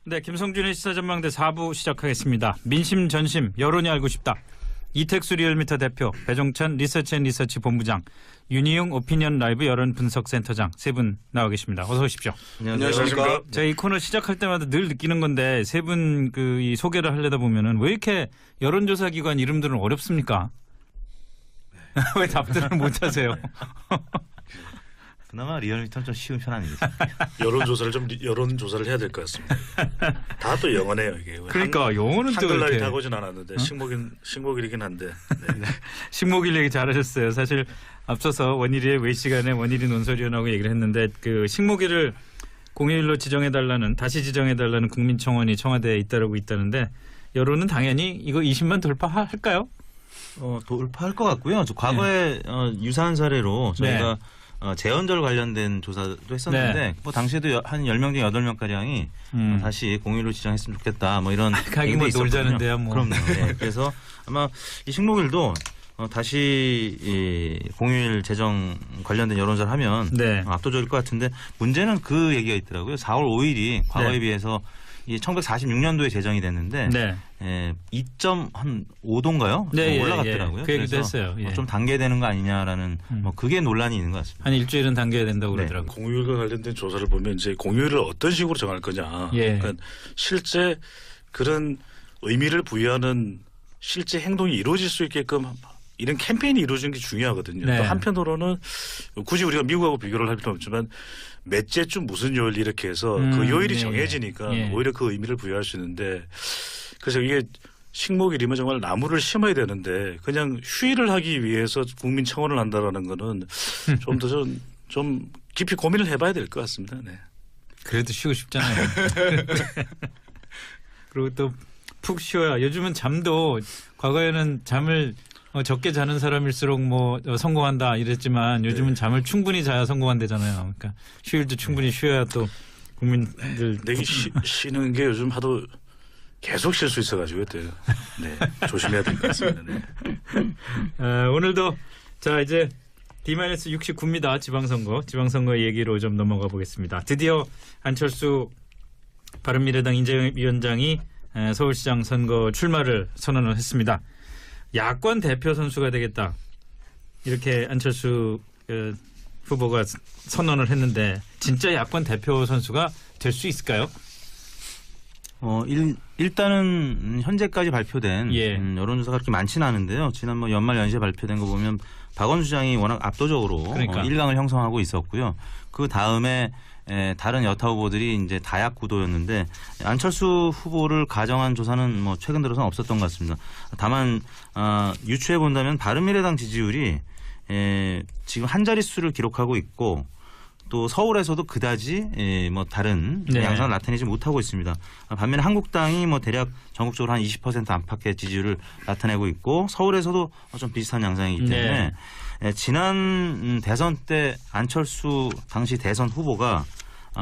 네, 김성준의 시사전망대 4부 시작하겠습니다. 민심 전심 여론이 알고 싶다. 이택수 리얼미터 대표, 배종찬 리서치앤리서치 본부장, 윤희용 오피니언 라이브 여론 분석센터장 세 분 나와 계십니다. 어서 오십시오. 안녕하십니까. 제가 이 코너 시작할 때마다 늘 느끼는 건데 세 분 이 소개를 하려다 보면은 왜 이렇게 여론조사 기관 이름들은 어렵습니까? 왜 답들을 못 하세요? 그나마 리얼미터는 좀 쉬운 편 아니겠습니까? 여론조사를 해야 될 것 같습니다. 다 또 영어네요 이게. 그러니까 영어는 또 한글날이 이렇게 다고진 않았는데 식목일이긴 한데. 네. 식목일 얘기 잘하셨어요. 사실 앞서서 원일이의 외 시간에 원일이 논설위원하고 얘기를 했는데 그 식목일을 공휴일로 지정해달라는 다시 지정해달라는 국민청원이 청와대에 잇따르고 있다는데 여론은 당연히 이거 20만 돌파할까요? 돌파할 것 같고요. 과거에 유사한 사례로 저희가 네. 재헌절 관련된 조사도 했었는데 네. 뭐 당시에도 한 10명 중 8명 가량이 다시 공휴일로 지정했으면 좋겠다. 뭐 이런 가기 뭐 놀자는데요. 뭐. 그럼요. 네. 그래서 아마 이 식목일도 다시 이 공휴일 제정 관련된 여론조사를 하면 네. 압도적일 것 같은데 문제는 그 얘기가 있더라고요. 4월 5일이 과거에 네. 비해서 1946년도에 제정이 됐는데 네. 2.5도인가요? 네, 올라갔더라고요. 그 얘기도 그래서 했어요. 예. 좀 단계되는 거 아니냐라는 뭐 그게 논란이 있는 것 같습니다. 한 일주일은 당겨야 된다고 네. 그러더라고요. 공휴일과 관련된 조사를 보면 이제 공휴일을 어떤 식으로 정할 거냐. 예. 그러니까 실제 그런 의미를 부여하는 실제 행동이 이루어질 수 있게끔 이런 캠페인이 이루어지는 게 중요하거든요. 네. 또 한편으로는 굳이 우리가 미국하고 비교를 할 필요는 없지만 몇째 주 무슨 요일 이렇게 해서 그 요일이 네. 정해지니까 예. 오히려 그 의미를 부여할 수 있는데 그래서 이게 식목일이면 정말 나무를 심어야 되는데 그냥 휴일을 하기 위해서 국민청원을 한다라는 거는 좀 더 좀 깊이 고민을 해봐야 될 것 같습니다. 네. 그래도 쉬고 싶잖아요. 그리고 또 푹 쉬어야 요즘은 잠도 과거에는 잠을 적게 자는 사람일수록 뭐 성공한다 이랬지만 요즘은 잠을 충분히 자야 성공한대잖아요. 그러니까 휴일도 충분히 쉬어야 또 국민들 근데 이게 쉬는 게 요즘 하도 계속 쉴 수 있어가지고 네, 조심해야 될 것 같습니다. 네. 오늘도 자 이제 D-69입니다. 지방선거 얘기로 좀 넘어가 보겠습니다. 드디어 안철수 바른미래당 인재위원장이 서울시장 선거 출마를 선언을 했습니다. 야권 대표 선수가 되겠다. 이렇게 안철수 후보가 선언을 했는데 진짜 야권 대표 선수가 될 수 있을까요? 일단은 현재까지 발표된 예. 여론조사가 그렇게 많지는 않은데요. 지난 연말 연시에 발표된 거 보면 박원순 시장이 워낙 압도적으로 그러니까. 1강을 형성하고 있었고요. 그 다음에 다른 여타 후보들이 이제 다약 구도였는데 안철수 후보를 가정한 조사는 뭐 최근 들어서는 없었던 것 같습니다. 다만 유추해 본다면 바른미래당 지지율이 지금 한 자릿수를 기록하고 있고 또 서울에서도 그다지 뭐 다른 네. 양상을 나타내지 못하고 있습니다. 반면에 한국당이 뭐 대략 전국적으로 한 20% 안팎의 지지율을 나타내고 있고 서울에서도 좀 비슷한 양상이기 때문에 지난 대선 때 안철수 당시 대선 후보가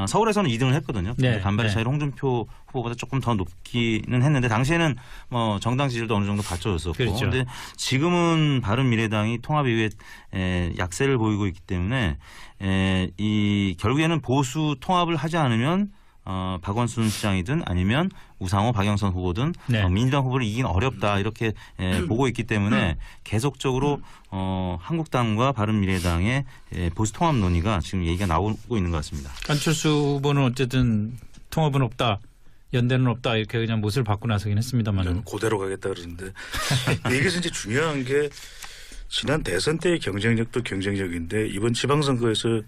서울에서는 2등을 했거든요. 네. 간발의 네. 차이로 홍준표 후보보다 조금 더 높기는 했는데 당시에는 뭐 정당 지지율도 어느 정도 받쳐줬었고 그렇죠. 근데 지금은 바른미래당이 통합 이후에 약세를 보이고 있기 때문에 이 결국에는 보수 통합을 하지 않으면 박원순 시장이든 아니면 우상호, 박영선 후보든 네. 민주당 후보를 이기는 어렵다 이렇게 보고 있기 때문에 계속적으로 한국당과 바른미래당의 보수 통합 논의가 지금 얘기가 나오고 있는 것 같습니다. 안철수 후보는 어쨌든 통합은 없다. 연대는 없다. 이렇게 그냥 못을 받고 나서긴 했습니다만. 그대로 가겠다 그러는데 여기서 이제 중요한 게 지난 대선 때의 경쟁력도 경쟁력인데 이번 지방선거에서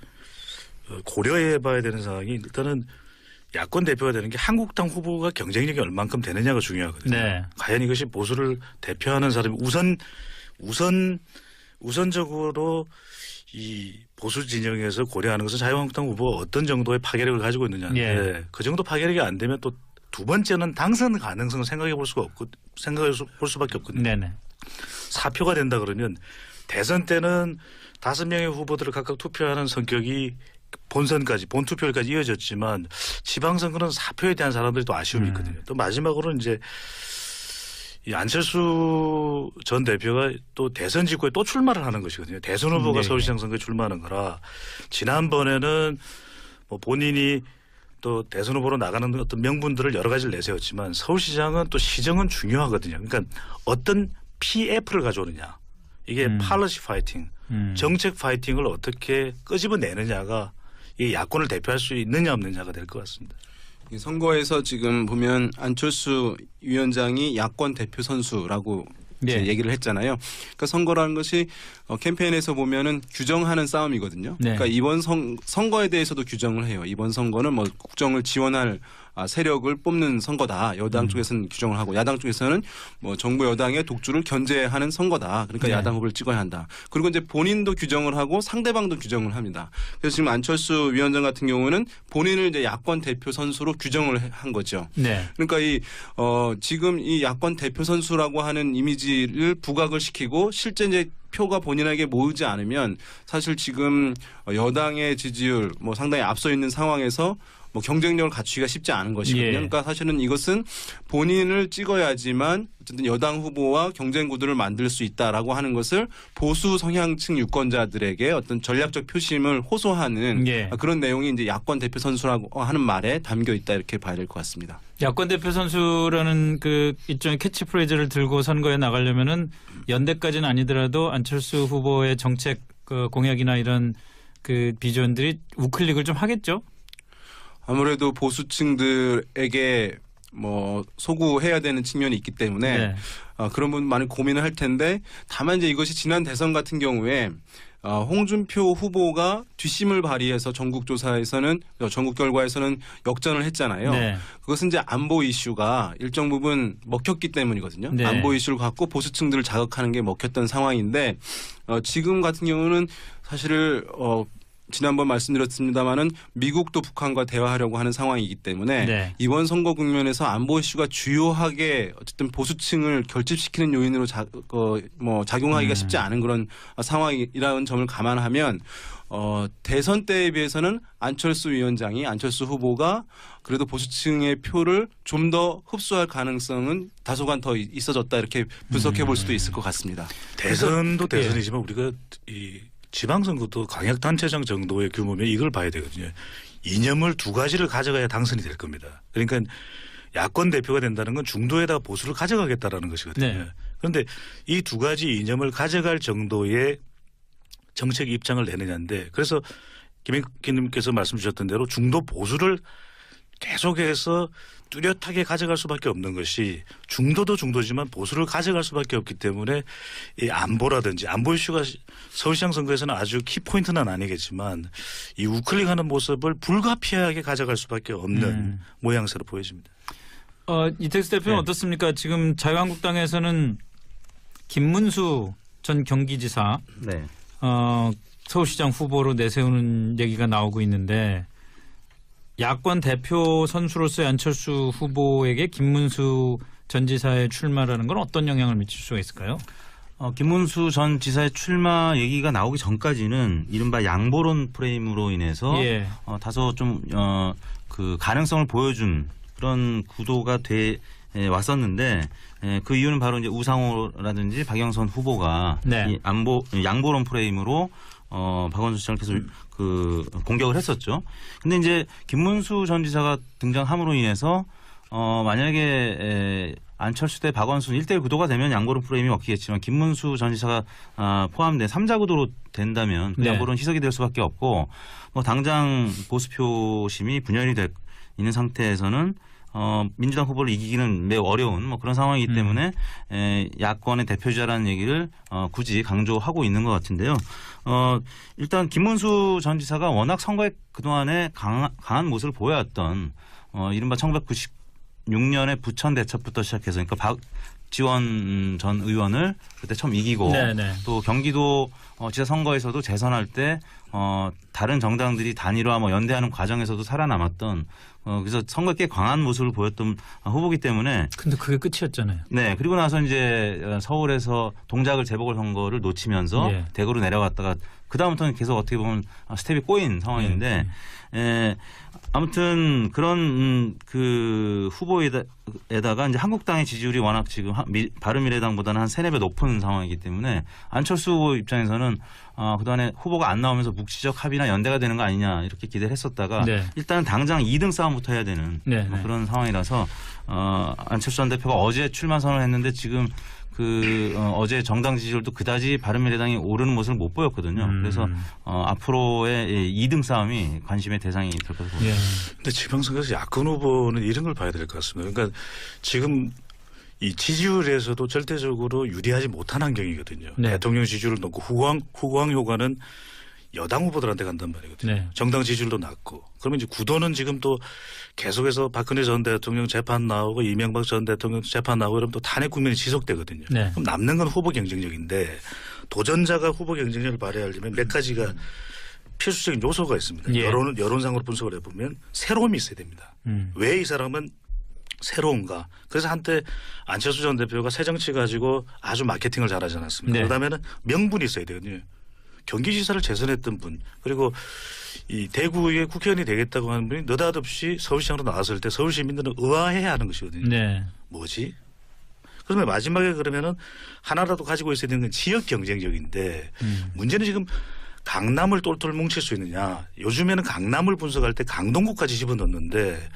고려해봐야 되는 상황이 일단은 야권 대표가 되는 게 한국당 후보가 경쟁력이 얼만큼 되느냐가 중요하거든요. 네. 과연 이것이 보수를 대표하는 사람이 우선적으로 이 보수 진영에서 고려하는 것은 자유한국당 후보가 어떤 정도의 파괴력을 가지고 있느냐인데 예. 그 정도 파괴력이 안 되면 또 두 번째는 당선 가능성을 생각해 볼 수밖에 없거든요. 네네. 사표가 된다 그러면 대선 때는 5명의 후보들을 각각 투표하는 성격이 본선까지 본투표까지 이어졌지만 지방선거는 사표에 대한 사람들이 또 아쉬움이 있거든요. 또 마지막으로는 이제 이 안철수 전 대표가 또 대선 직후에 또 출마를 하는 것이거든요. 대선 후보가 네. 서울시장 선거에 출마하는 거라 지난번에는 뭐 본인이 또 대선 후보로 나가는 어떤 명분들을 여러 가지를 내세웠지만 서울시장은 또 시정은 중요하거든요. 그러니까 어떤 PF를 가져오느냐. 이게 policy 파이팅, 정책 파이팅을 어떻게 끄집어내느냐가 이 야권을 대표할 수 있느냐 없느냐가 될 것 같습니다. 선거에서 지금 보면 안철수 위원장이 야권 대표 선수라고 이제 네. 얘기를 했잖아요. 그러니까 선거라는 것이 캠페인에서 보면은 규정하는 싸움이거든요. 네. 그러니까 이번 선거에 대해서도 규정을 해요. 이번 선거는 뭐 국정을 지원할 세력을 뽑는 선거다. 여당 쪽에서는 규정을 하고 야당 쪽에서는 뭐 정부 여당의 독주를 견제하는 선거다. 그러니까 네. 야당 후보를 찍어야 한다. 그리고 이제 본인도 규정을 하고 상대방도 규정을 합니다. 그래서 지금 안철수 위원장 같은 경우는 본인을 이제 야권 대표 선수로 규정을 한 거죠. 네. 그러니까 지금 이 야권 대표 선수라고 하는 이미지를 부각을 시키고 실제 이제 표가 본인에게 모이지 않으면 사실 지금 여당의 지지율 뭐 상당히 앞서 있는 상황에서 뭐 경쟁력을 갖추기가 쉽지 않은 것이거든요. 예. 그러니까 사실은 이것은 본인을 찍어야지만 어쨌든 여당 후보와 경쟁 구도를 만들 수 있다라고 하는 것을 보수 성향층 유권자들에게 어떤 전략적 표심을 호소하는 예. 그런 내용이 이제 야권 대표 선수라고 하는 말에 담겨 있다 이렇게 봐야 될 것 같습니다. 야권 대표 선수라는 그 일종의 캐치프레이즈를 들고 선거에 나가려면은 연대까지는 아니더라도 안철수 후보의 정책 그 공약이나 이런 그 비전들이 우클릭을 좀 하겠죠. 아무래도 보수층들에게 뭐 소구해야 되는 측면이 있기 때문에 네. 그런 분 많이 고민을 할 텐데 다만 이제 이것이 지난 대선 같은 경우에 홍준표 후보가 뒷심을 발휘해서 전국 조사에서는 전국 결과에서는 역전을 했잖아요. 네. 그것은 이제 안보 이슈가 일정 부분 먹혔기 때문이거든요. 네. 안보 이슈를 갖고 보수층들을 자극하는 게 먹혔던 상황인데 지금 같은 경우는 사실 지난번 말씀드렸습니다마는 미국도 북한과 대화하려고 하는 상황이기 때문에 네. 이번 선거 국면에서 안보 이슈가 주요하게 어쨌든 보수층을 결집시키는 요인으로 작용하기가 쉽지 않은 그런 상황이라는 점을 감안하면 대선 때에 비해서는 안철수 후보가 그래도 보수층의 표를 좀 더 흡수할 가능성은 다소간 더 있어졌다 이렇게 분석해 볼 수도 있을 것 같습니다. 대선도 그래서, 대선이지만 우리가 이 지방선거도 광역단체장 정도의 규모면 이걸 봐야 되거든요. 이념을 두 가지를 가져가야 당선이 될 겁니다. 그러니까 야권 대표가 된다는 건 중도에다 보수를 가져가겠다라는 것이거든요. 네. 그런데 이 두 가지 이념을 가져갈 정도의 정책 입장을 내느냐인데 그래서 김익기님께서 말씀 주셨던 대로 중도 보수를 계속해서 뚜렷하게 가져갈 수밖에 없는 것이 중도도 중도지만 보수를 가져갈 수밖에 없기 때문에 이 안보라든지 안보 이슈가 서울시장 선거에서는 아주 키포인트는 아니겠지만 이 우클릭하는 모습을 불가피하게 가져갈 수밖에 없는 모양새로 보여집니다. 이택수 대표는 네. 어떻습니까? 지금 자유한국당에서는 김문수 전 경기지사 네. 서울시장 후보로 내세우는 얘기가 나오고 있는데 야권 대표 선수로서의 안철수 후보에게 김문수 전 지사의 출마라는 건 어떤 영향을 미칠 수가 있을까요? 김문수 전 지사의 출마 얘기가 나오기 전까지는 이른바 양보론 프레임으로 인해서 예. 다소 좀 그 가능성을 보여준 그런 구도가 돼 왔었는데 그 이유는 바로 이제 우상호라든지 박영선 후보가 네. 이 양보론 프레임으로 박원순 시장을 계속 그 공격을 했었죠. 근데 이제 김문수 전 지사가 등장함으로 인해서 만약에 안철수 대 박원순 1대1 구도가 되면 양보론 프레임이 먹히겠지만 김문수 전 지사가 포함된 3자 구도로 된다면 그 네. 양보론 희석이 될 수밖에 없고 뭐 당장 보수표심이 분열이 있는 상태에서는 민주당 후보를 이기기는 매우 어려운 뭐 그런 상황이기 때문에 야권의 대표주자라는 얘기를 굳이 강조하고 있는 것 같은데요. 일단 김문수 전 지사가 워낙 선거에 그동안에 강한 모습을 보여왔던 이른바 1996년에 부천 대첩부터 시작해서 그러니까 박지원 전 의원을 그때 처음 이기고 네네. 또 경기도 지사 선거에서도 재선할 때 다른 정당들이 단일화 뭐 연대하는 과정에서도 살아남았던 그래서 선거에 꽤 강한 모습을 보였던 후보기 때문에 근데 그게 끝이었잖아요. 네 그리고 나서 이제 서울에서 동작을 재보궐선거를 놓치면서 예. 대구로 내려갔다가 그 다음부터는 계속 어떻게 보면 스텝이 꼬인 상황인데 아무튼 그런 그 후보에다가 이제 한국당의 지지율이 워낙 지금 바른미래당보다는 한 3-4배 높은 상황이기 때문에 안철수 후보 입장에서는 그동안에 후보가 안 나오면서 묵시적 합의나 연대가 되는 거 아니냐 이렇게 기대를 했었다가 네. 일단은 당장 2등 싸움부터 해야 되는 네, 뭐 네. 그런 상황이라서 안철수 전 대표가 어제 출마 선언을 했는데 지금 어제 정당 지지율도 그다지 바른미래당이 오르는 모습을 못 보였거든요. 그래서 앞으로의 2등 싸움이 관심의 대상이 될 것으로 보입니다. 예. 근데 지방선거에서 야권 후보는 이런 걸 봐야 될 것 같습니다. 그러니까 지금 이 지지율에서도 절대적으로 유리하지 못한 환경이거든요. 네. 대통령 지지율을 놓고 후광 효과는 여당 후보들한테 간단 말이거든요. 네. 정당 지지율도 낮고. 그러면 이제 구도는 지금 또 계속해서 박근혜 전 대통령 재판 나오고 이명박 전 대통령 재판 나오고 이러면 또 탄핵 국면이 지속되거든요. 네. 그럼 남는 건 후보 경쟁력인데 도전자가 후보 경쟁력을 발휘하려면 몇 가지가 필수적인 요소가 있습니다. 예. 여론상으로 분석을 해보면 새로움이 있어야 됩니다. 왜 이 사람은 새로운가. 그래서 한때 안철수 전 대표가 새정치 가지고 아주 마케팅을 잘하지 않았습니까? 네. 그다음에는 명분이 있어야 되거든요. 경기지사를 재선했던 분 그리고 이 대구의 국회의원이 되겠다고 하는 분이 느닷없이 서울시장으로 나왔을 때 서울 시민들은 의아해야 하는 것이거든요. 네. 뭐지? 그러면 마지막에 그러면은 하나라도 가지고 있어야 되는 건 지역 경쟁력인데 문제는 지금 강남을 똘똘 뭉칠 수 있느냐. 요즘에는 강남을 분석할 때 강동구까지 집어넣는데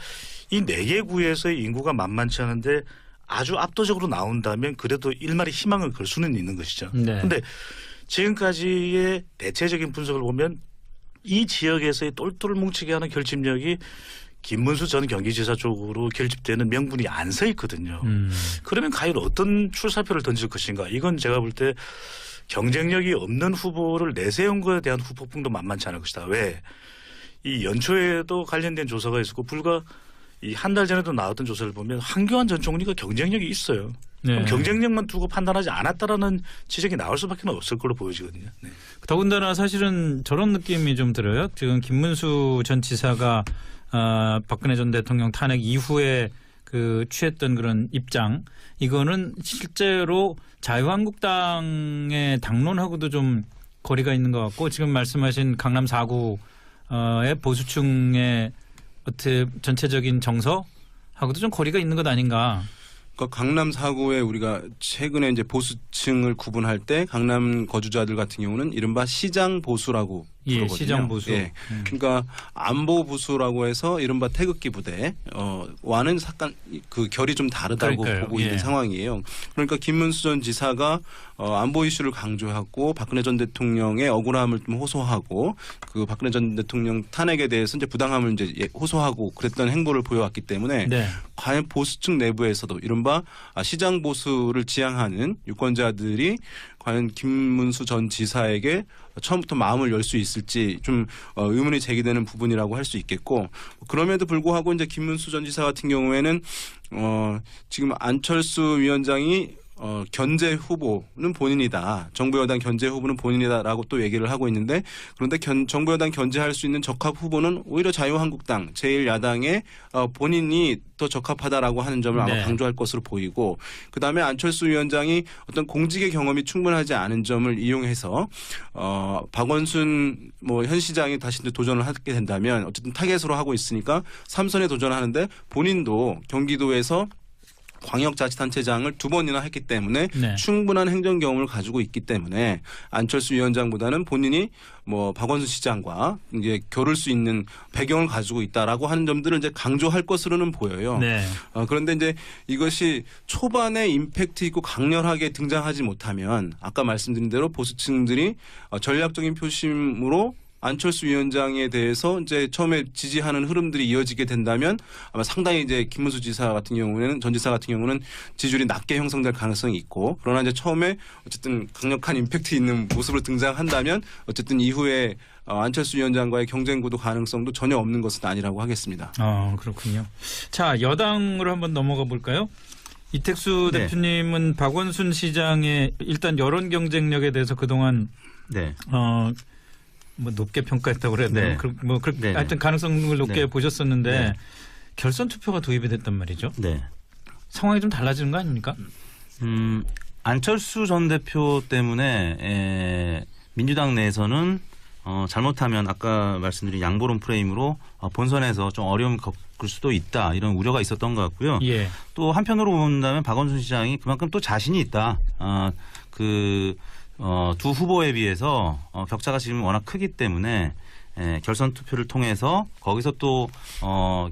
이 4개 구에서의 인구가 만만치 않은데 아주 압도적으로 나온다면 그래도 일말의 희망을 걸 수는 있는 것이죠. 네. 그런데 지금까지의 대체적인 분석을 보면 이 지역에서의 똘똘 뭉치게 하는 결집력이 김문수 전 경기지사 쪽으로 결집되는 명분이 안 서 있거든요. 그러면 과연 어떤 출사표를 던질 것인가. 이건 제가 볼 때 경쟁력이 없는 후보를 내세운 것에 대한 후폭풍도 만만치 않을 것이다. 왜? 이 연초에도 관련된 조사가 있었고 불과 이 한 달 전에도 나왔던 조사를 보면 황교안 전 총리가 경쟁력이 있어요. 네. 그럼 경쟁력만 두고 판단하지 않았다라는 지적이 나올 수밖에 없을 걸로 보여지거든요. 네. 더군다나 사실은 저런 느낌이 좀 들어요. 지금 김문수 전 지사가 박근혜 전 대통령 탄핵 이후에 그 취했던 그런 입장 이거는 실제로 자유한국당의 당론하고도 좀 거리가 있는 것 같고 지금 말씀하신 강남 4구의 보수층의 어떻게 전체적인 정서하고도 좀 거리가 있는 것 아닌가. 그러니까 강남 4구에 우리가 최근에 이제 보수층을 구분할 때 강남 거주자들 같은 경우는 이른바 시장 보수라고 예, 부르거든요. 시장 보수. 예. 그러니까 안보 보수라고 해서 이른바 태극기 부대 와는 약간 그 결이 좀 다르다고 그러니까요. 보고 예. 있는 상황이에요. 그러니까 김문수 전 지사가 안보 이슈를 강조하고 박근혜 전 대통령의 억울함을 좀 호소하고 그 박근혜 전 대통령 탄핵에 대해서 이제 부당함을 이제 호소하고 그랬던 행보를 보여왔기 때문에 네. 과연 보수층 내부에서도 이른바 시장 보수를 지향하는 유권자들이 과연 김문수 전 지사에게 처음부터 마음을 열 수 있을지 좀 의문이 제기되는 부분이라고 할 수 있겠고 그럼에도 불구하고 이제 김문수 전 지사 같은 경우에는 지금 안철수 위원장이 견제 후보는 본인이다. 정부 여당 견제 후보는 본인이다라고 또 얘기를 하고 있는데 그런데 정부 여당 견제할 수 있는 적합 후보는 오히려 자유한국당 제1야당에 본인이 더 적합하다라고 하는 점을 아마 네. 강조할 것으로 보이고 그다음에 안철수 위원장이 어떤 공직의 경험이 충분하지 않은 점을 이용해서 박원순 현 시장이 다시 도전을 하게 된다면 어쨌든 타겟으로 하고 있으니까 3선에 도전하는데 본인도 경기도에서 광역자치단체장을 2번이나 했기 때문에 네. 충분한 행정 경험을 가지고 있기 때문에 안철수 위원장보다는 본인이 박원순 시장과 이제 겨룰 수 있는 배경을 가지고 있다라고 하는 점들을 이제 강조할 것으로는 보여요. 네. 그런데 이제 이것이 초반에 임팩트 있고 강렬하게 등장하지 못하면 아까 말씀드린 대로 보수층들이 전략적인 표심으로 안철수 위원장에 대해서 이제 처음에 지지하는 흐름들이 이어지게 된다면 아마 상당히 이제 김문수 지사 같은 경우에는 전 지사 같은 경우는 지지율이 낮게 형성될 가능성이 있고 그러나 이제 처음에 어쨌든 강력한 임팩트 있는 모습으로 등장한다면 어쨌든 이후에 안철수 위원장과의 경쟁 구도 가능성도 전혀 없는 것은 아니라고 하겠습니다. 그렇군요. 자, 여당으로 한번 넘어가 볼까요? 이택수 네. 대표님은 박원순 시장의 일단 여론 경쟁력에 대해서 그동안 네. 높게 평가했다고 그래야 되나? 네. 하여튼 가능성을 높게 네. 보셨었는데 네. 결선 투표가 도입이 됐단 말이죠. 네. 상황이 좀 달라지는 거 아닙니까? 안철수 전 대표 때문에 민주당 내에서는 잘못하면 아까 말씀드린 양보론 프레임으로 본선에서 좀 어려움을 겪을 수도 있다 이런 우려가 있었던 것 같고요. 예. 또 한편으로 본다면 박원순 시장이 그만큼 또 자신이 있다. 두 후보에 비해서 격차가 지금 워낙 크기 때문에 결선 투표를 통해서 거기서 또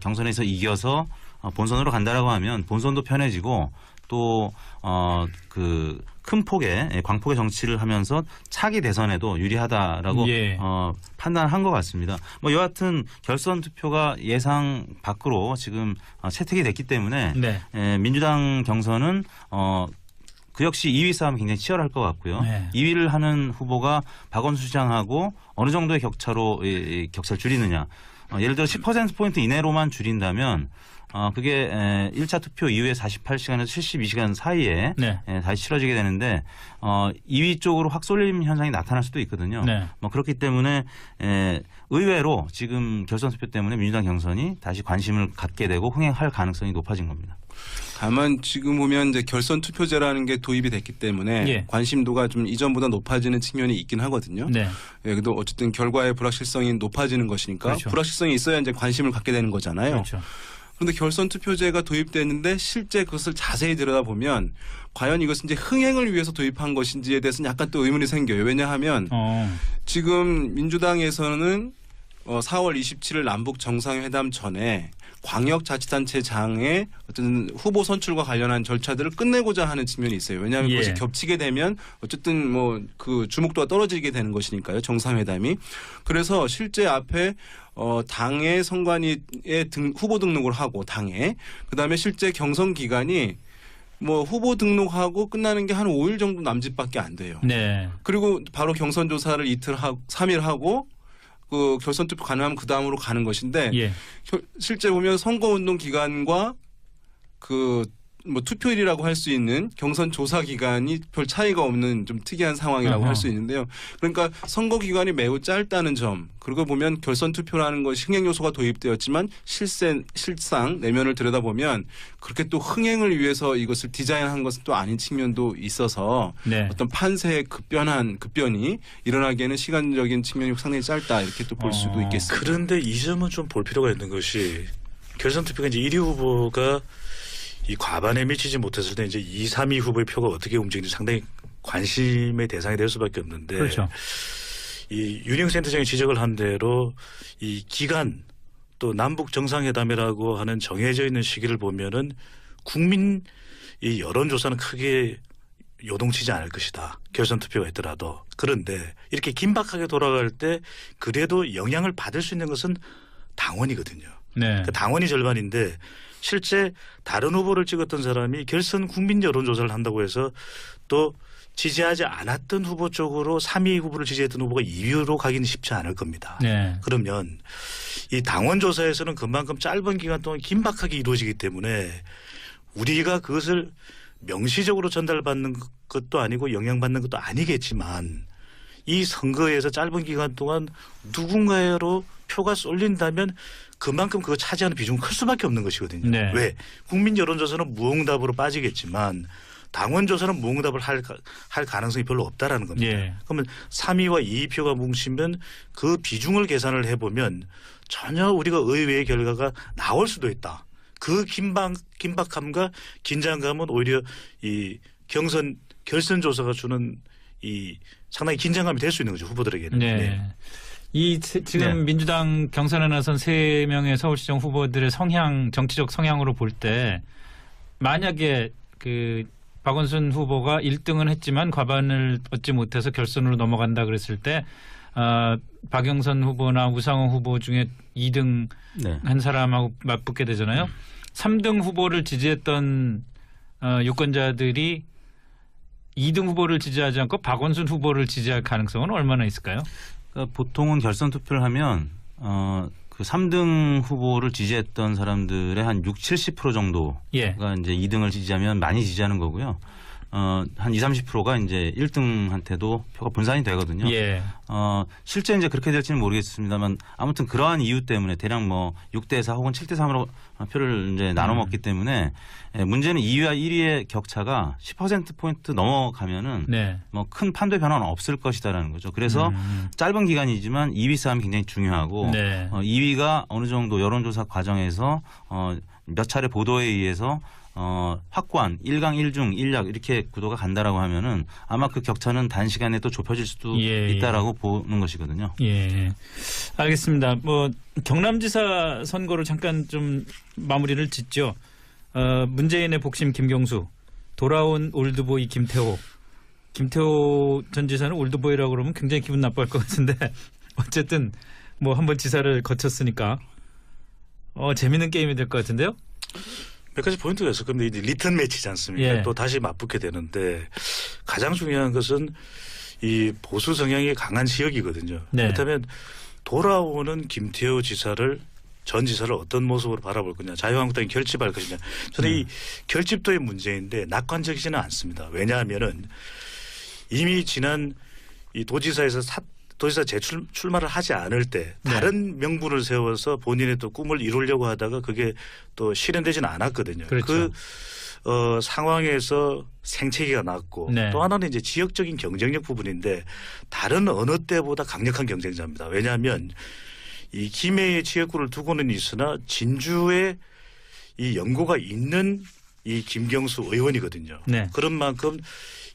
경선에서 이겨서 본선으로 간다라고 하면 본선도 편해지고 또 큰 폭의 광폭의 정치를 하면서 차기 대선에도 유리하다라고 예. 판단한 것 같습니다. 뭐 여하튼 결선 투표가 예상 밖으로 지금 채택이 됐기 때문에 네. 민주당 경선은 그 역시 2위 싸움이 굉장히 치열할 것 같고요. 네. 2위를 하는 후보가 박원순 시장하고 어느 정도의 격차로 격차를 줄이느냐. 예를 들어 10%포인트 이내로만 줄인다면 그게 1차 투표 이후에 48시간에서 72시간 사이에 네. 다시 치러지게 되는데 2위 쪽으로 확 쏠림 현상이 나타날 수도 있거든요. 네. 뭐 그렇기 때문에 의외로 지금 결선 투표 때문에 민주당 경선이 다시 관심을 갖게 되고 흥행할 가능성이 높아진 겁니다. 다만 지금 보면 이제 결선 투표제라는 게 도입이 됐기 때문에 예. 관심도가 좀 이전보다 높아지는 측면이 있긴 하거든요. 네. 예, 그래도 어쨌든 결과의 불확실성이 높아지는 것이니까 그렇죠. 불확실성이 있어야 이제 관심을 갖게 되는 거잖아요. 그렇죠. 그런데 결선 투표제가 도입됐는데 실제 그것을 자세히 들여다보면 과연 이것은 이제 흥행을 위해서 도입한 것인지에 대해서는 약간 또 의문이 생겨요. 왜냐하면 지금 민주당에서는 4월 27일 남북 정상회담 전에 광역자치단체장의 어떤 후보 선출과 관련한 절차들을 끝내고자 하는 측면이 있어요. 왜냐하면 예. 그것이 겹치게 되면 어쨌든 뭐 그 주목도가 떨어지게 되는 것이니까요. 정상회담이. 그래서 실제 앞에 당의 선관위에 후보 등록을 하고 당에 그다음에 실제 경선 기간이 뭐 후보 등록하고 끝나는 게 한 5일 정도 남짓밖에 안 돼요. 네. 그리고 바로 경선 조사를 이틀 하고 3일 하고 그 결선 투표 가능하면 그 다음으로 가는 것인데 예. 실제 보면 선거운동 기간과 그 뭐 투표일이라고 할 수 있는 경선 조사 기간이 별 차이가 없는 좀 특이한 상황이라고 어허. 할 수 있는데요. 그러니까 선거 기간이 매우 짧다는 점 그리고 보면 결선 투표라는 것이 흥행 요소가 도입되었지만 실상 내면을 들여다보면 그렇게 또 흥행을 위해서 이것을 디자인한 것은 또 아닌 측면도 있어서 네. 어떤 판세의 급변이 일어나기에는 시간적인 측면이 상당히 짧다 이렇게 또 볼 수도 있겠습니다. 그런데 이 점은 좀 볼 필요가 있는 것이 결선 투표가 이제 1위 후보가 이 과반에 미치지 못했을 때 이제 2, 3위 후보의 표가 어떻게 움직이는지 상당히 관심의 대상이 될 수밖에 없는데 그렇죠. 이 윤영 센터장이 지적을 한 대로 이 기간 또 남북 정상회담이라고 하는 정해져 있는 시기를 보면은 국민 이 여론조사는 크게 요동치지 않을 것이다. 결선 투표가 있더라도. 그런데 이렇게 긴박하게 돌아갈 때 그래도 영향을 받을 수 있는 것은 당원이거든요. 네. 그 당원이 절반인데 실제 다른 후보를 찍었던 사람이 결선 국민 여론조사를 한다고 해서 또 지지하지 않았던 후보 쪽으로 3위 후보를 지지했던 후보가 2위로 가기는 쉽지 않을 겁니다. 네. 그러면 이 당원 조사에서는 그만큼 짧은 기간 동안 긴박하게 이루어지기 때문에 우리가 그것을 명시적으로 전달받는 것도 아니고 영향받는 것도 아니겠지만 이 선거에서 짧은 기간 동안 누군가로 표가 쏠린다면 그만큼 그거 차지하는 비중은 클 수밖에 없는 것이거든요. 네. 왜? 국민 여론조사는 무응답으로 빠지겠지만 당원조사는 무응답을 할 가능성이 별로 없다라는 겁니다. 예. 그러면 3위와 2위 표가 뭉치면 그 비중을 계산을 해보면 전혀 우리가 의외의 결과가 나올 수도 있다. 그 긴박함과 긴장감은 오히려 이 결선 조사가 주는 이 상당히 긴장감이 될 수 있는 거죠. 후보들에게는. 네. 네. 지금 네. 민주당 경선에 나선 3명의 서울시장 후보들의 정치적 성향으로 볼 때 만약에 그 박원순 후보가 1등은 했지만 과반을 얻지 못해서 결선으로 넘어간다 그랬을 때 박영선 후보나 우상호 후보 중에 2등 네. 한 사람하고 맞붙게 되잖아요. 3등 후보를 지지했던 유권자들이 2등 후보를 지지하지 않고 박원순 후보를 지지할 가능성은 얼마나 있을까요? 그러니까 보통은 결선 투표를 하면 그 3등 후보를 지지했던 사람들의 한 60, 70% 정도가 예. 이제 2등을 지지하면 많이 지지하는 거고요. 한 20-30%가 이제 1등한테도 표가 분산이 되거든요. 예. 실제 이제 그렇게 될지는 모르겠습니다만 아무튼 그러한 이유 때문에 대략 뭐 6대4 혹은 7대3으로 표를 이제 나눠 먹기 때문에 문제는 2위와 1위의 격차가 10%포인트 넘어가면은 네. 뭐 큰 판도 변화는 없을 것이다라는 거죠. 그래서 짧은 기간이지만 2위 싸움이 굉장히 중요하고 네. 2위가 어느 정도 여론조사 과정에서 몇 차례 보도에 의해서 확고한 1강 1중 1약 이렇게 구도가 간다라고 하면은 아마 그 격차는 단시간에 또 좁혀질 수도 예, 있다라고 보는 것이거든요. 예. 알겠습니다. 뭐 경남지사 선거로 잠깐 좀 마무리를 짓죠. 문재인의 복심 김경수, 돌아온 올드보이 김태호. 김태호 전 지사는 올드보이라고 그러면 굉장히 기분 나빠할 것 같은데 어쨌든 뭐 한번 지사를 거쳤으니까 재밌는 게임이 될 것 같은데요. 몇 가지 포인트가 있을 겁니다. 이제 리턴 매치지 않습니까? 예. 또 다시 맞붙게 되는데 가장 중요한 것은 이 보수 성향이 강한 지역이거든요. 네. 그렇다면 돌아오는 김태호 지사를 전 지사를 어떤 모습으로 바라볼 거냐, 자유한국당이 결집할 것이냐. 저는 이 결집도의 문제인데 낙관적이지는 않습니다. 왜냐하면은 이미 지난 이 도지사에서 도지사 출마를 하지 않을 때 다른 명분을 세워서 본인의 또 꿈을 이루려고 하다가 그게 또 실현되지는 않았거든요. 그렇죠. 그 상황에서 생채기가 났고 네. 또 하나는 이제 지역적인 경쟁력 부분인데 다른 어느 때보다 강력한 경쟁자입니다. 왜냐하면 이 김해의 지역구를 두고는 있으나 진주에 이 연고가 있는 이 김경수 의원이거든요. 네. 그런 만큼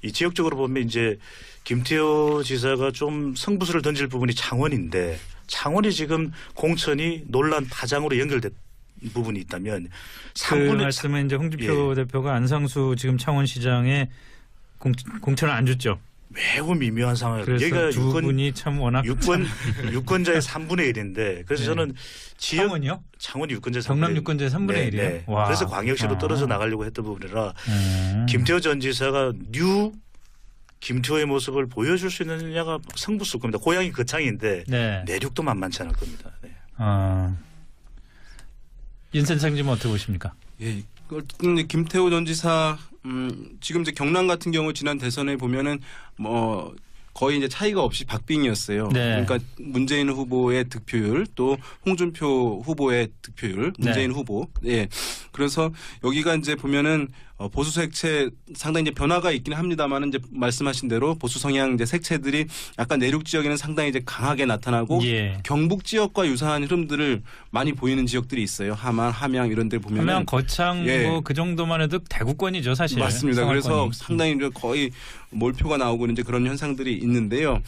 이 지역적으로 보면 이제 김태호 지사가 좀 승부수를 던질 부분이 창원인데 창원이 지금 공천이 논란 파장으로 연결된 부분이 있다면 그 말씀은 이제 홍준표 대표가 안상수 지금 창원시장에 공천을 안 줬죠. 매우 미묘한 상황이에요. 그래서 여기가 두 분이 참 워낙 유권자의 3분의 1인데 그래서 네. 저는 지역 창원이요? 창원이 유권자 경남 유권자의 3분의 1이요? 네. 와. 그래서 광역시로 떨어져 나가려고 했던 부분이라 김태호 전 지사가 김태호의 모습을 보여줄 수 있느냐가 승부수일 겁니다. 고향이 거창인데 네. 내륙도 만만치 않을 겁니다. 네. 윤 선생님은 어떻게 보십니까? 예, 근데 김태호 전 지사 지금 이제 경남 같은 경우 지난 대선에 보면은 뭐 거의 이제 차이가 없이 박빙이었어요. 네. 그러니까 문재인 후보의 득표율 또 홍준표 후보의 득표율, 문재인 네. 후보. 예. 그래서 여기가 이제 보면은 보수 색채 상당히 이제 변화가 있긴 합니다만은 이제 말씀하신 대로 보수 성향 이제 색채들이 약간 내륙 지역에는 상당히 이제 강하게 나타나고 예. 경북 지역과 유사한 흐름들을 많이 보이는 지역들이 있어요. 함안, 함양 이런 데 보면은 하면 거창 예. 뭐 그 정도만 해도 대구권이죠, 사실. 맞습니다. 그래서 상하권이. 상당히 이제 거의 몰표가 나오고 이제 그런 현상들이 있는데요.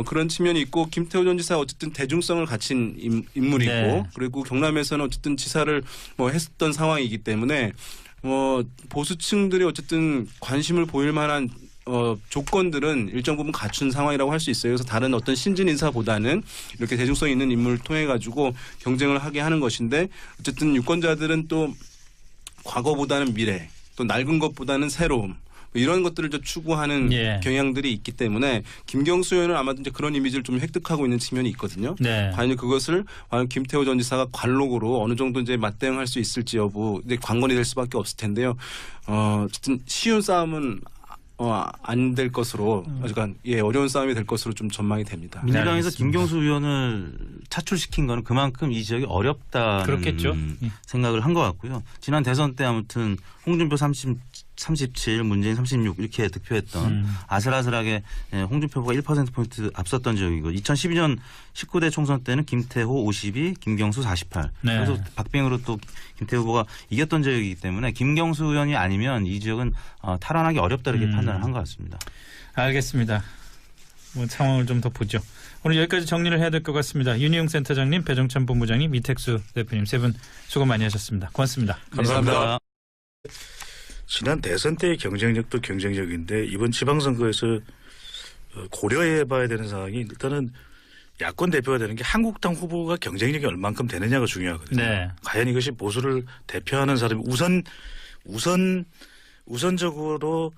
그런 측면이 있고 김태호 전 지사 어쨌든 대중성을 갖춘 인물이고 네. 그리고 경남에서는 어쨌든 지사를 뭐 했었던 상황이기 때문에 보수층들이 어쨌든 관심을 보일 만한 조건들은 일정 부분 갖춘 상황이라고 할 수 있어요. 그래서 다른 어떤 신진 인사보다는 이렇게 대중성 있는 인물을 통해 가지고 경쟁을 하게 하는 것인데 어쨌든 유권자들은 또 과거보다는 미래, 또 낡은 것보다는 새로움 이런 것들을 좀 추구하는 예. 경향들이 있기 때문에 김경수 의원은 아마도 이제 그런 이미지를 좀 획득하고 있는 측면이 있거든요. 네. 과연 그것을 김태호 전 지사가 관록으로 어느 정도 이제 맞대응할 수 있을지 여부 이제 관건이 될 수밖에 없을 텐데요. 어쨌든 쉬운 싸움은 안 될 것으로 약간 어려운 싸움이 될 것으로 좀 전망이 됩니다. 민주당에서 알겠습니다. 김경수 의원을 차출시킨 거는 그만큼 이 지역이 어렵다는 그렇겠죠. 생각을 한 것 같고요. 지난 대선 때 아무튼 홍준표 37, 문재인 36 이렇게 득표했던 아슬아슬하게 홍준표 후보가 1%포인트 앞섰던 지역이고 2012년 19대 총선 때는 김태호 52, 김경수 48. 네. 그래서 박빙으로 또 김태호 후보가 이겼던 지역이기 때문에 김경수 의원이 아니면 이 지역은 탈환하기 어렵다 이렇게 판단을 한 것 같습니다. 알겠습니다. 뭐 상황을 좀 더 보죠. 오늘 여기까지 정리를 해야 될 것 같습니다. 윤희용 센터장님, 배정찬 본부장님, 이택수 대표님 세 분 수고 많이 하셨습니다. 고맙습니다. 감사합니다. 지난 대선 때의 경쟁력도 경쟁력인데 이번 지방선거에서 고려해봐야 되는 상황이 일단은 야권 대표가 되는 게 한국당 후보가 경쟁력이 얼만큼 되느냐가 중요하거든요. 네. 과연 이것이 보수를 대표하는 사람이 우선적으로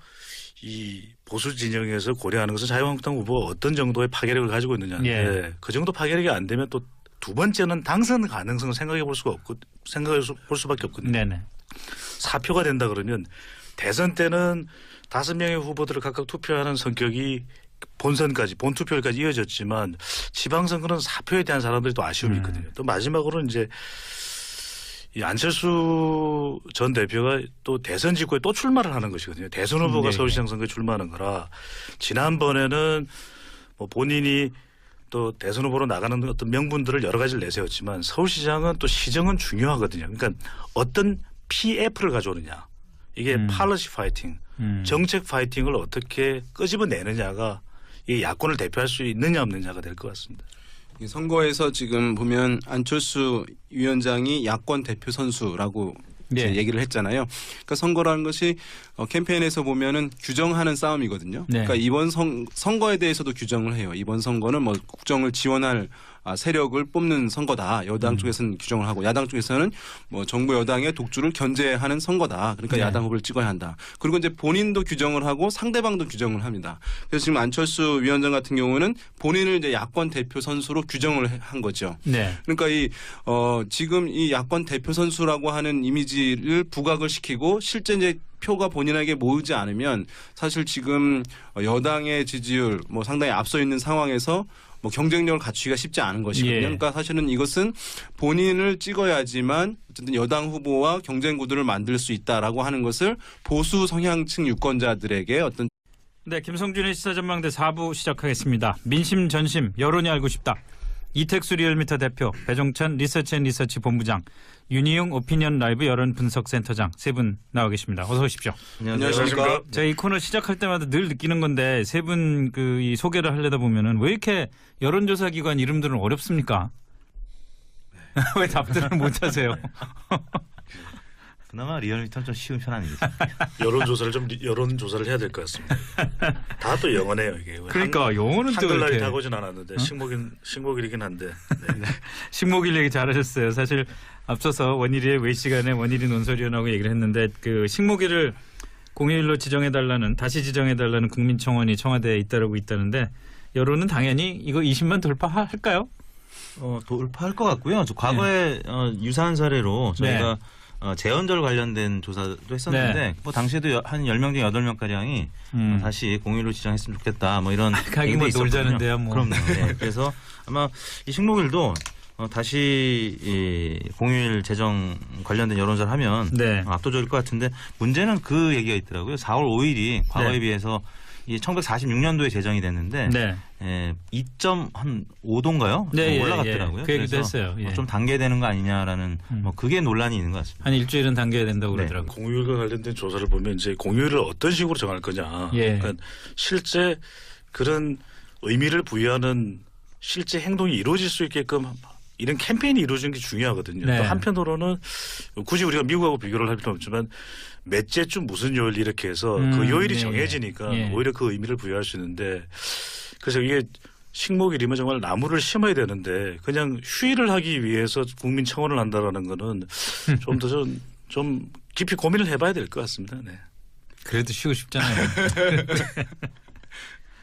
이 보수 진영에서 고려하는 것은 자유한국당 후보가 어떤 정도의 파괴력을 가지고 있느냐인데 예. 그 정도 파괴력이 안 되면 또 두 번째는 당선 가능성을 생각해 볼 수밖에 없거든요. 네네. 4표가 된다 그러면 대선 때는 5명의 후보들을 각각 투표하는 성격이 본선까지 본투표까지 이어졌지만 지방선거는 사표에 대한 사람들이 또 아쉬움이 있거든요. 또 마지막으로는 이제 이 안철수 전 대표가 또 대선 직후에 또 출마를 하는 것이거든요. 대선 후보가 네. 서울시장 선거에 출마하는 거라 지난번에는 뭐 본인이 또 대선 후보로 나가는 어떤 명분들을 여러 가지를 내세웠지만 서울시장은 또 시정은 중요하거든요. 그러니까 어떤 PF를 가져오느냐. 이게 팔러시 파이팅, 정책 파이팅을 어떻게 끄집어내느냐가 이 야권을 대표할 수 있느냐 없느냐가 될 것 같습니다. 이 선거에서 지금 보면 안철수 위원장이 야권 대표 선수라고 네. 이제 얘기를 했잖아요. 그러니까 선거라는 것이 캠페인에서 보면은 규정하는 싸움이거든요. 네. 그러니까 이번 선거에 대해서도 규정을 해요. 이번 선거는 뭐 국정을 지원할 세력을 뽑는 선거다. 여당 쪽에서는 규정을 하고 야당 쪽에서는 뭐 정부 여당의 독주를 견제하는 선거다. 그러니까 네. 야당 후보를 찍어야 한다. 그리고 이제 본인도 규정을 하고 상대방도 규정을 합니다. 그래서 지금 안철수 위원장 같은 경우는 본인을 이제 야권 대표 선수로 규정을 한 거죠. 네. 그러니까 지금 이 야권 대표 선수라고 하는 이미지를 부각을 시키고 실제 이제 표가 본인에게 모이지 않으면 사실 지금 여당의 지지율 뭐 상당히 앞서 있는 상황에서 뭐 경쟁력을 갖추기가 쉽지 않은 것이거든요. 예. 그러니까 사실은 이것은 본인을 찍어야지만 어쨌든 여당 후보와 경쟁 구도를 만들 수 있다라고 하는 것을 보수 성향층 유권자들에게 어떤 네, 김성준의 시사전망대 4부 시작하겠습니다. 민심 전심 여론이 알고 싶다. 이택수 리얼미터 대표, 배종찬 리서치 본부장, 윤희용 오피니언 라이브 여론 분석센터장 세 분 나와 계십니다. 어서 오십시오. 안녕하십니까? 제가 이 코너 시작할 때마다 늘 느끼는 건데 세 분 이 소개를 하려다 보면은 왜 이렇게 여론조사 기관 이름들은 어렵습니까? 왜 답들을 못 하세요? 그나마 리얼미터는 좀 쉬운 편 아니겠습니까? 여론조사를 해야 될 것 같습니다. 다 또 영어네요 이게. 그러니까 영어는 또 한글날이 이렇게 다고진 않았는데 식목일이긴 한데. 네. 식목일 얘기 잘하셨어요. 사실 앞서서 원일이의 외 시간에 원일이 논설위원하고 얘기를 했는데 그 식목일을 공휴일로 지정해달라는 다시 지정해달라는 국민청원이 청와대에 잇따르고 있다는데 여론은 당연히 이거 20만 돌파할까요? 돌파할 것 같고요. 과거에 유사한 사례로 저희가 네. 재헌절 관련된 조사도 했었는데 네. 뭐 당시에도 한 10명 중 8명 가량이 다시 공휴일로 지정했으면 좋겠다. 뭐 이런 가기 뭐 얘기도 놀자는데요, 뭐. 그럼요. 네. 그래서 아마 이 식목일도 다시 이 공휴일 제정 관련된 여론조사를 하면 네. 압도적일 것 같은데 문제는 그 얘기가 있더라고요. 4월 5일이 과거에 네. 비해서 이 1946년도에 제정이 됐는데 네. 2.5도인가요? 네, 올라갔더라고요. 그 얘기도 그래서 했어요. 예. 좀 단계되는 거 아니냐라는 뭐 그게 논란이 있는 것 같습니다. 한 일주일은 당겨야 된다고 네. 그러더라고요. 공휴일과 관련된 조사를 보면 이제 공휴일을 어떤 식으로 정할 거냐. 예. 그러니까 실제 그런 의미를 부여하는 실제 행동이 이루어질 수 있게끔 이런 캠페인이 이루어지는 게 중요하거든요. 네. 또 한편으로는 굳이 우리가 미국하고 비교를 할 필요는 없지만 몇째 주 무슨 요일 이렇게 해서 그 요일이 네, 정해지니까 예. 오히려 그 의미를 부여할 수 있는데 그래서 이게 식목일이면 정말 나무를 심어야 되는데 그냥 휴일을 하기 위해서 국민 청원을 한다라는 거는 좀 더 좀 깊이 고민을 해봐야 될 것 같습니다. 네. 그래도 쉬고 싶잖아요.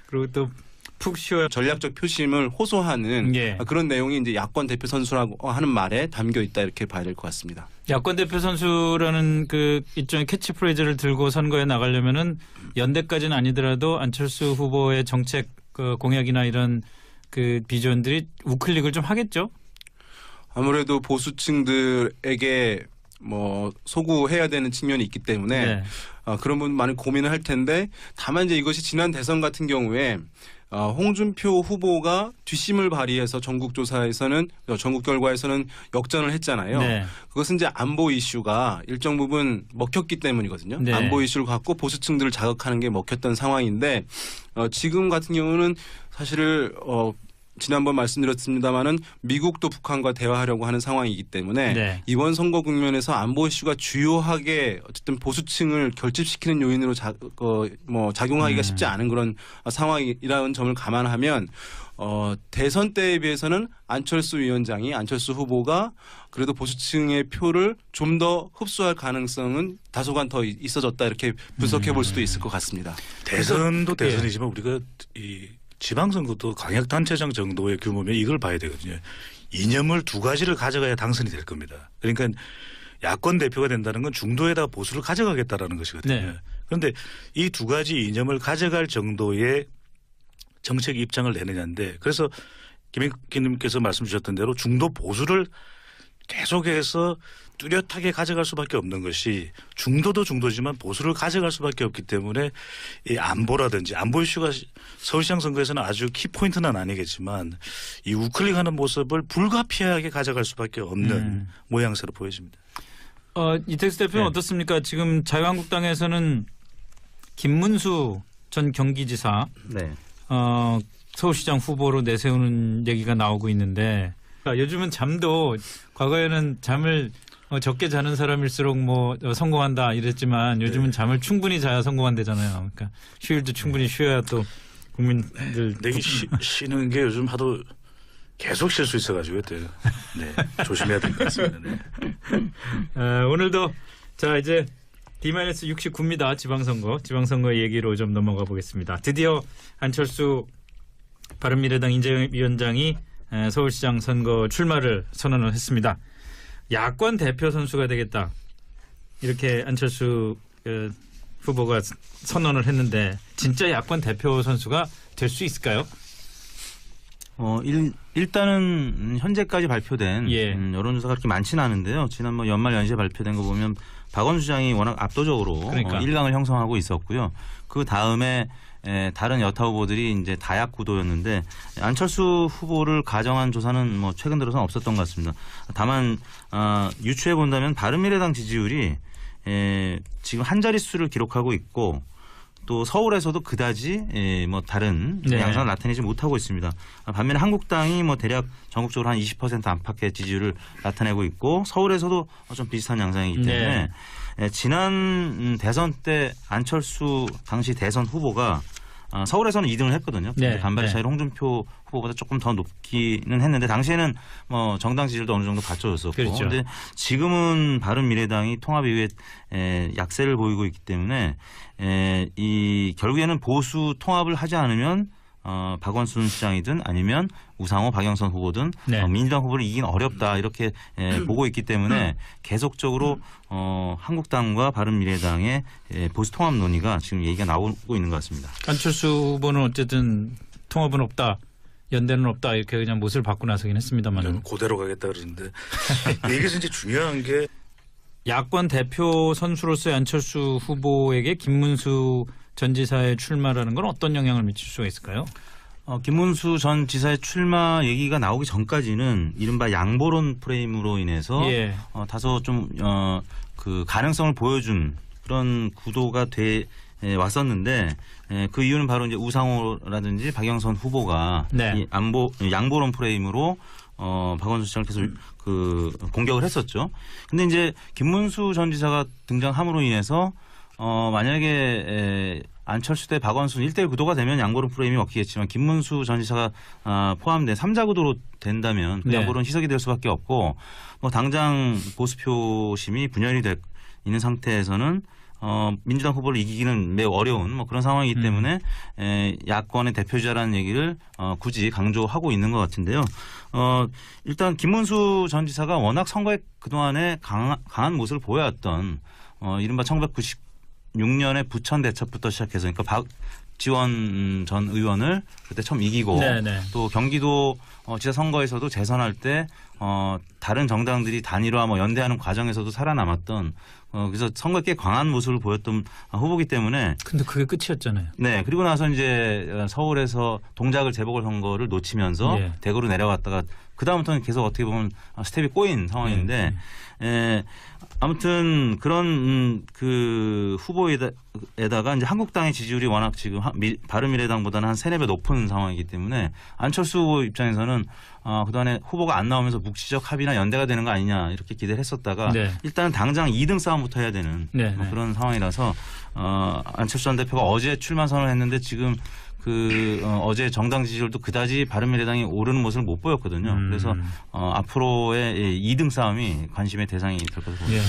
그리고 또 푹 쉬어야 전략적 표심을 호소하는 예. 그런 내용이 이제 야권 대표 선수라고 하는 말에 담겨 있다 이렇게 봐야 될 것 같습니다. 야권 대표 선수라는 그 일종의 캐치프레이즈를 들고 선거에 나가려면은 연대까지는 아니더라도 안철수 후보의 정책 그 공약이나 이런 그 비전들이 우클릭을 좀 하겠죠. 아무래도 보수층들에게 뭐 소구해야 되는 측면이 있기 때문에 네. 그런 부분 많이 고민을 할 텐데 다만 이제 이것이 지난 대선 같은 경우에 홍준표 후보가 뒷심을 발휘해서 전국 결과에서는 역전을 했잖아요. 네. 그것은 이제 안보 이슈가 일정 부분 먹혔기 때문이거든요. 네. 안보 이슈를 갖고 보수층들을 자극하는 게 먹혔던 상황인데 지금 같은 경우는 사실 지난번 말씀드렸습니다마는 미국도 북한과 대화하려고 하는 상황이기 때문에 네. 이번 선거 국면에서 안보 이슈가 주요하게 어쨌든 보수층을 결집시키는 요인으로 작용하기가 쉽지 않은 그런 상황이라는 점을 감안하면 대선 때에 비해서는 안철수 후보가 그래도 보수층의 표를 좀 더 흡수할 가능성은 다소간 더 있어졌다 이렇게 분석해 볼 수도 있을 것 같습니다. 대선도 예. 대선이지만 우리가 이 지방선거도 광역단체장 정도의 규모면 이걸 봐야 되거든요. 이념을 두 가지를 가져가야 당선이 될 겁니다. 그러니까 야권 대표가 된다는 건 중도에다 보수를 가져가겠다라는 것이거든요. 네. 그런데 이 두 가지 이념을 가져갈 정도의 정책 입장을 내느냐인데 그래서 김행기님께서 말씀 주셨던 대로 중도 보수를 계속해서 뚜렷하게 가져갈 수밖에 없는 것이 중도도 중도지만 보수를 가져갈 수밖에 없기 때문에 이 안보라든지 안보 이슈가 서울시장 선거에서는 아주 키포인트는 아니겠지만 이 우클릭하는 모습을 불가피하게 가져갈 수밖에 없는 모양새로 보여집니다. 이택수 대표는 네. 어떻습니까? 지금 자유한국당에서는 김문수 전 경기지사 네. 서울시장 후보로 내세우는 얘기가 나오고 있는데 요즘은 잠도 과거에는 잠을 적게 자는 사람일수록 뭐 성공한다 이랬지만 요즘은 잠을 충분히 자야 성공한대잖아요. 그러니까 휴일도 충분히 쉬어야 또 국민들 근데 쉬는 게 요즘 하도 계속 쉴 수 있어가지고 네, 조심해야 될 것 같습니다. 네. 오늘도 자 이제 D-69입니다. 지방선거 얘기로 좀 넘어가 보겠습니다. 드디어 안철수 바른미래당 인재위원장이 서울시장 선거 출마를 선언을 했습니다. 야권 대표 선수가 되겠다. 이렇게 안철수 후보가 선언을 했는데 진짜 야권 대표 선수가 될 수 있을까요? 일단은 현재까지 발표된 예. 여론조사가 그렇게 많지는 않은데요. 지난 뭐 연말 연시에 발표된 거 보면 박원순 시장이 워낙 압도적으로 그러니까. 1강을 형성하고 있었고요. 그 다음에 다른 여타 후보들이 이제 다약 구도였는데 안철수 후보를 가정한 조사는 뭐 최근 들어서는 없었던 것 같습니다. 다만 유추해 본다면 바른미래당 지지율이 지금 한 자릿수를 기록하고 있고 또 서울에서도 그다지 뭐 다른 네. 양상을 나타내지 못하고 있습니다. 반면에 한국당이 뭐 대략 전국적으로 한 20% 안팎의 지지율을 나타내고 있고 서울에서도 좀 비슷한 양상이기 때문에 지난 대선 때 안철수 당시 대선 후보가 서울에서는 2등을 했거든요. 네. 반발의 네. 차이로 홍준표 후보보다 조금 더 높기는 했는데 당시에는 뭐 정당 지지율도 어느 정도 받쳐줬었고 그렇죠. 그런데 지금은 바른미래당이 통합 이후에 약세를 보이고 있기 때문에 이 결국에는 보수 통합을 하지 않으면 박원순 시장이든 아니면 우상호, 박영선 후보든 네. 민주당 후보를 이긴 어렵다 이렇게 보고 있기 때문에 계속적으로 한국당과 바른미래당의 보수 통합 논의가 지금 얘기가 나오고 있는 것 같습니다. 안철수 후보는 어쨌든 통합은 없다. 연대는 없다. 이렇게 그냥 못을 받고 나서긴 했습니다만. 저는 그대로 가겠다 그러는데 여기서 이제 중요한 게 야권 대표 선수로서의 안철수 후보에게 김문수 전 지사의 출마라는 건 어떤 영향을 미칠 수가 있을까요? 김문수 전 지사의 출마 얘기가 나오기 전까지는 이른바 양보론 프레임으로 인해서 예. 다소 좀 그 가능성을 보여준 그런 구도가 돼 왔었는데 그 이유는 바로 이제 우상호라든지 박영선 후보가 네. 이 양보론 프레임으로 박원순 시장을 계속 그 공격을 했었죠. 근데 이제 김문수 전 지사가 등장함으로 인해서 만약에 안철수 대 박원순 1대1 구도가 되면 양보론 프레임이 먹히겠지만 김문수 전 지사가 포함된 3자 구도로 된다면 그 네. 양보론 희석이 될 수밖에 없고 뭐 당장 보수표심이 분열이 있는 상태에서는 민주당 후보를 이기기는 매우 어려운 뭐 그런 상황이기 때문에 야권의 대표주자라는 얘기를 굳이 강조하고 있는 것 같은데요. 일단 김문수 전 지사가 워낙 선거에 그동안에 강한 모습을 보여왔던 이른바 1996년에 부천 대첩부터 시작해서 그러니까 박지원 전 의원을 그때 처음 이기고 네네. 또 경기도 지사 선거에서도 재선할 때 다른 정당들이 단일화 뭐 연대하는 과정에서도 살아남았던 그래서 선거에 꽤 강한 모습을 보였던 후보기 때문에 근데 그게 끝이었잖아요. 네 그리고 나서 이제 서울에서 동작을 재보궐선거를 놓치면서 예. 대구로 내려갔다가 그 다음부터는 계속 어떻게 보면 스텝이 꼬인 상황인데 아무튼 그런 그 후보에다가 이제 한국당의 지지율이 워낙 지금 바른미래당보다는 한 3-4배 높은 상황이기 때문에 안철수 후보 입장에서는 그동안에 후보가 안 나오면서 묵시적 합의나 연대가 되는 거 아니냐 이렇게 기대를 했었다가 네. 일단 당장 2등 싸움부터 해야 되는 네, 뭐 네. 그런 상황이라서 안철수 전 대표가 어제 출마 선언을 했는데 지금 어제 정당 지지율도 그다지 바른미래당이 오르는 모습을 못 보였거든요. 그래서 앞으로의 2등 싸움이 관심의 대상이 될 것으로 보입니다. 예.